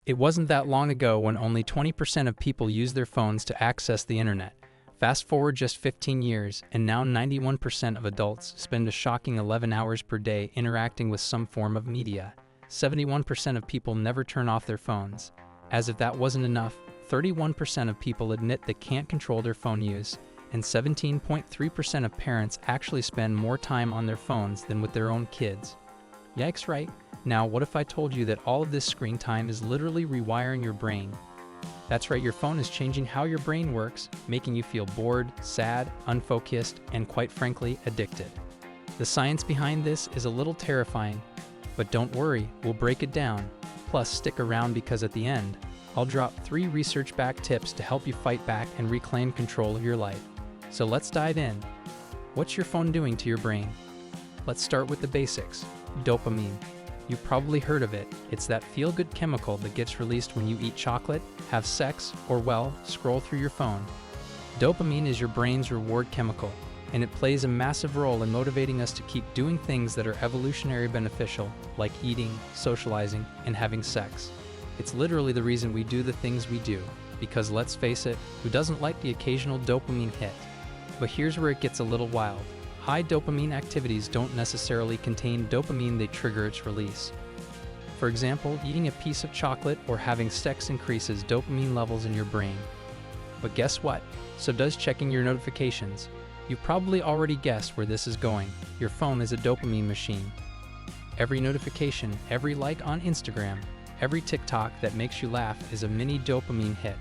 It wasn't that long ago when only 20% of people used their phones to access the internet. Fast forward just 15 years, and now 91% of adults spend a shocking 11 hours per day interacting with some form of media. 71% of people never turn off their phones. As if that wasn't enough, 31% of people admit they can't control their phone use, and 17.3% of parents actually spend more time on their phones than with their own kids. Yikes, right? Now, what if I told you that all of this screen time is literally rewiring your brain? That's right, your phone is changing how your brain works, making you feel bored, sad, unfocused, and quite frankly, addicted. The science behind this is a little terrifying, but don't worry, we'll break it down. Plus, stick around because at the end, I'll drop 3 research-backed tips to help you fight back and reclaim control of your life. So let's dive in. What's your phone doing to your brain? Let's start with the basics. Dopamine. You've probably heard of it. It's that feel-good chemical that gets released when you eat chocolate, have sex, or well, scroll through your phone. Dopamine is your brain's reward chemical, and it plays a massive role in motivating us to keep doing things that are evolutionary beneficial, like eating, socializing, and having sex. It's literally the reason we do the things we do, because let's face it, who doesn't like the occasional dopamine hit? But here's where it gets a little wild. High dopamine activities don't necessarily contain dopamine that trigger its release. For example, eating a piece of chocolate or having sex increases dopamine levels in your brain. But guess what? So does checking your notifications. You've probably already guessed where this is going. Your phone is a dopamine machine. Every notification, every like on Instagram, every TikTok that makes you laugh is a mini dopamine hit.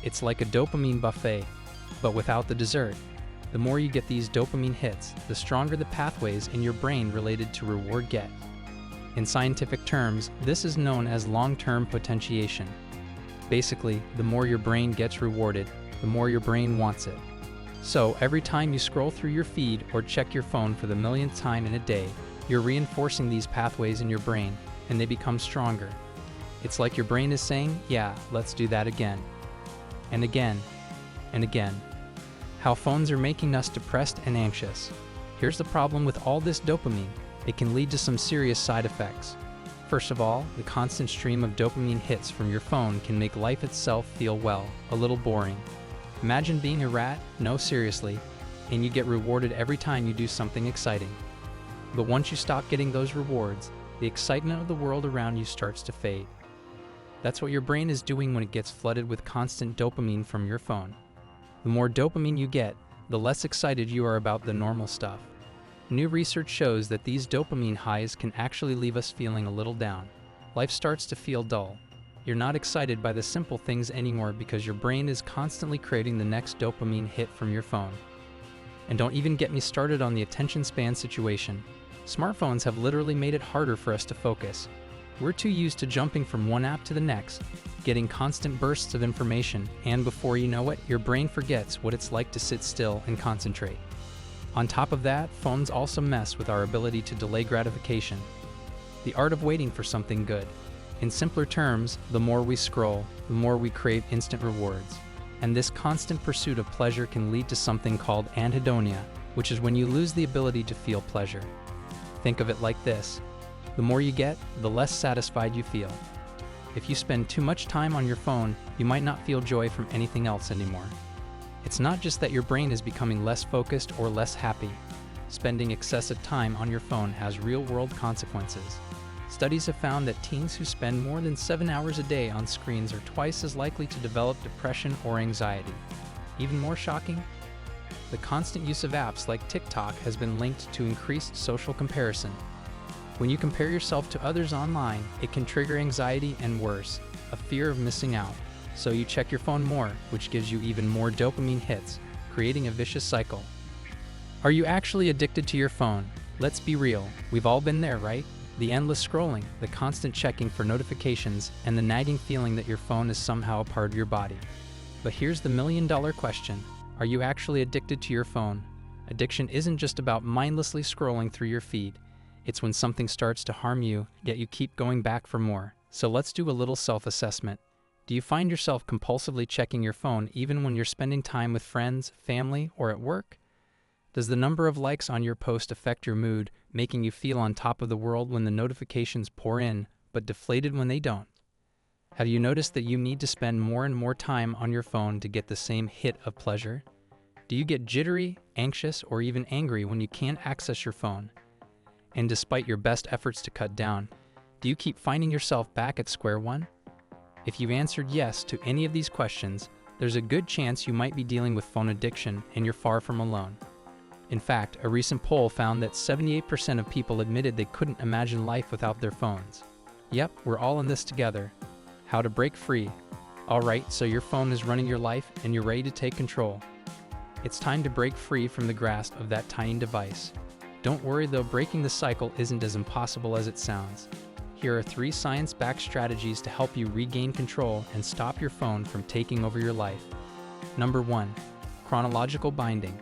It's like a dopamine buffet, but without the dessert. The more you get these dopamine hits, the stronger the pathways in your brain related to reward get. In scientific terms, this is known as long-term potentiation. Basically, the more your brain gets rewarded, the more your brain wants it. So, every time you scroll through your feed or check your phone for the millionth time in a day, you're reinforcing these pathways in your brain, and they become stronger. It's like your brain is saying, yeah, let's do that again. And again. And again. How phones are making us depressed and anxious. Here's the problem with all this dopamine. It can lead to some serious side effects. First of all, the constant stream of dopamine hits from your phone can make life itself feel, well, a little boring. Imagine being a rat, no seriously, and you get rewarded every time you do something exciting. But once you stop getting those rewards, the excitement of the world around you starts to fade. That's what your brain is doing when it gets flooded with constant dopamine from your phone. The more dopamine you get, the less excited you are about the normal stuff. New research shows that these dopamine highs can actually leave us feeling a little down. Life starts to feel dull. You're not excited by the simple things anymore because your brain is constantly creating the next dopamine hit from your phone. And don't even get me started on the attention span situation. Smartphones have literally made it harder for us to focus. We're too used to jumping from one app to the next, getting constant bursts of information, and before you know it, your brain forgets what it's like to sit still and concentrate. On top of that, phones also mess with our ability to delay gratification. The art of waiting for something good. In simpler terms, the more we scroll, the more we crave instant rewards. And this constant pursuit of pleasure can lead to something called anhedonia, which is when you lose the ability to feel pleasure. Think of it like this. The more you get, the less satisfied you feel. If you spend too much time on your phone, you might not feel joy from anything else anymore. It's not just that your brain is becoming less focused or less happy. Spending excessive time on your phone has real-world consequences. Studies have found that teens who spend more than 7 hours a day on screens are twice as likely to develop depression or anxiety. Even more shocking? The constant use of apps like TikTok has been linked to increased social comparison. When you compare yourself to others online, it can trigger anxiety and worse, a fear of missing out. So you check your phone more, which gives you even more dopamine hits, creating a vicious cycle. Are you actually addicted to your phone? Let's be real, we've all been there, right? The endless scrolling, the constant checking for notifications, and the nagging feeling that your phone is somehow a part of your body. But here's the million-dollar question. Are you actually addicted to your phone? Addiction isn't just about mindlessly scrolling through your feed. It's when something starts to harm you, yet you keep going back for more. So let's do a little self-assessment. Do you find yourself compulsively checking your phone even when you're spending time with friends, family, or at work? Does the number of likes on your post affect your mood, making you feel on top of the world when the notifications pour in, but deflated when they don't? Have you noticed that you need to spend more and more time on your phone to get the same hit of pleasure? Do you get jittery, anxious, or even angry when you can't access your phone? And despite your best efforts to cut down, do you keep finding yourself back at square one? If you've answered yes to any of these questions, there's a good chance you might be dealing with phone addiction and you're far from alone. In fact, a recent poll found that 78% of people admitted they couldn't imagine life without their phones. Yep, we're all in this together. How to break free. Alright, so your phone is running your life and you're ready to take control. It's time to break free from the grasp of that tiny device. Don't worry though, breaking the cycle isn't as impossible as it sounds. Here are 3 science-backed strategies to help you regain control and stop your phone from taking over your life. Number 1. Chronological binding.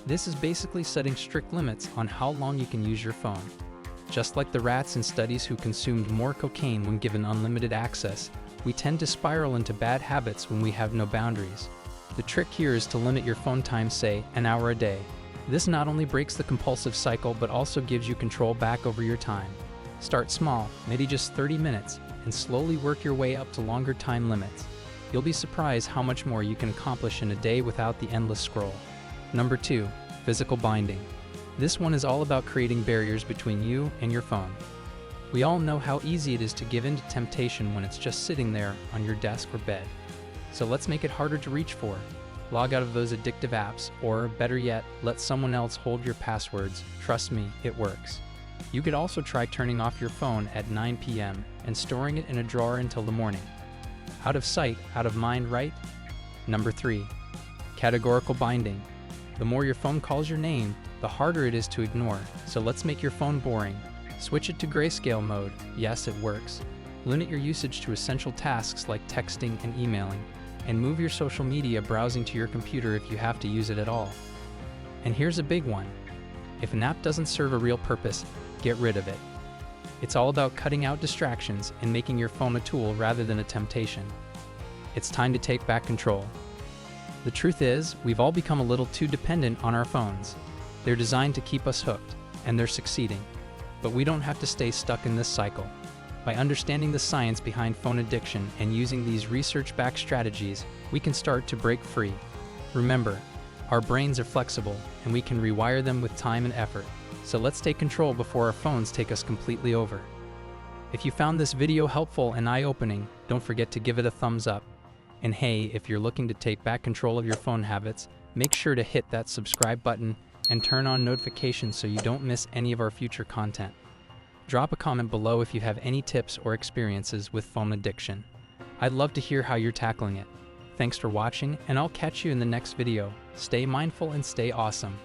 This is basically setting strict limits on how long you can use your phone. Just like the rats in studies who consumed more cocaine when given unlimited access, we tend to spiral into bad habits when we have no boundaries. The trick here is to limit your phone time, say, an hour a day. This not only breaks the compulsive cycle but also gives you control back over your time. Start small, maybe just 30 minutes, and slowly work your way up to longer time limits. You'll be surprised how much more you can accomplish in a day without the endless scroll. Number 2. Physical binding. This one is all about creating barriers between you and your phone. We all know how easy it is to give in to temptation when it's just sitting there on your desk or bed. So let's make it harder to reach for. Log out of those addictive apps, or better yet, let someone else hold your passwords. Trust me, it works. You could also try turning off your phone at 9 p.m. and storing it in a drawer until the morning. Out of sight, out of mind, right? Number 3. Categorical binding. The more your phone calls your name, the harder it is to ignore, so let's make your phone boring. Switch it to grayscale mode. Yes, it works. Limit your usage to essential tasks like texting and emailing, and move your social media browsing to your computer if you have to use it at all. And here's a big one. If an app doesn't serve a real purpose, get rid of it. It's all about cutting out distractions and making your phone a tool rather than a temptation. It's time to take back control. The truth is, we've all become a little too dependent on our phones. They're designed to keep us hooked, and they're succeeding. But we don't have to stay stuck in this cycle. By understanding the science behind phone addiction and using these research-backed strategies, we can start to break free. Remember, our brains are flexible, and we can rewire them with time and effort. So let's take control before our phones take us completely over. If you found this video helpful and eye-opening, don't forget to give it a thumbs up. And hey, if you're looking to take back control of your phone habits, make sure to hit that subscribe button and turn on notifications so you don't miss any of our future content. Drop a comment below if you have any tips or experiences with phone addiction. I'd love to hear how you're tackling it. Thanks for watching, and I'll catch you in the next video. Stay mindful and stay awesome.